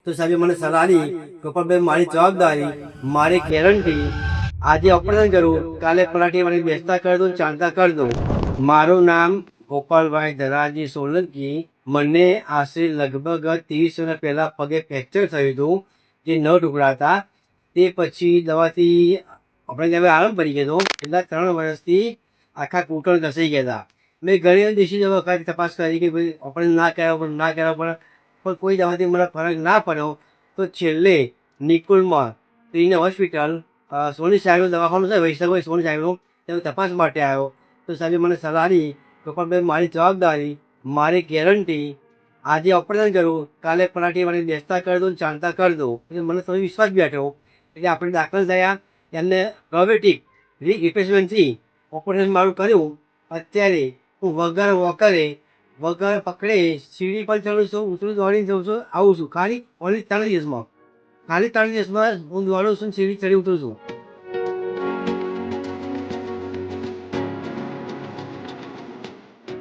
તો સાહેબે મને સલાહ આપી ગોપાલભાઈ મારી જવાબદારી મારી ગેરંટી આજે ઓપરેશન કરું કાલે પલાટી વાળી બેસતા કરી દઉં ચાલતા કરી દઉં. મારું નામ ગોપાલભાઈ ધરાજી સોલંકી. મને આશરે લગભગ 30 વર્ષ પહેલાં પગે ફ્રેક્ચર થયું હતું જે 9 ટુકડા હતા. તે પછી દવાથી આપણે હવે આરામ પડી ગયો હતો. છેલ્લા 3 વર્ષથી આખા ઘૂંટણ ઘસાઈ ગયા હતા. મેં ઘણી દેશી દવા તપાસ કરી કે ભાઈ ઓપરેશન ના કરાવવું ના કરાવવું પણ કોઈ દવાથી મને ફરક ના પડ્યો. તો છેલ્લે નિકુલમાં ત્રીને હોસ્પિટલ સોની સાહેબનું દવાખાનું છે વૈષ્ણવ સોની સાહેબનું તેની તપાસ માટે આવ્યો. તો સાહેબે મને સલાહ આપી ગોપાલભાઈ મારી જવાબદારી મારી ગેરંટી આજે ઓપરેશન કરું કાલે પલાટી વાળી બેસતા કરી દઉં ચાલતા કરી દઉં. એટલે મને થોડો વિશ્વાસ બેઠો એટલે આપણે દાખલ થયા. એમને રોબોટિક રિપ્લેસમેન્ટથી ઓપરેશન મારું કર્યું. અત્યારે હું વગર વોકરે વગર પકડે સીડી પર ચડું છું, ઉતરું દોડીને જઉં છું, આવું છું. ખાલી 3 દિવસમાં હું દોડું છું, સીડી ચડી ઉતરું છું.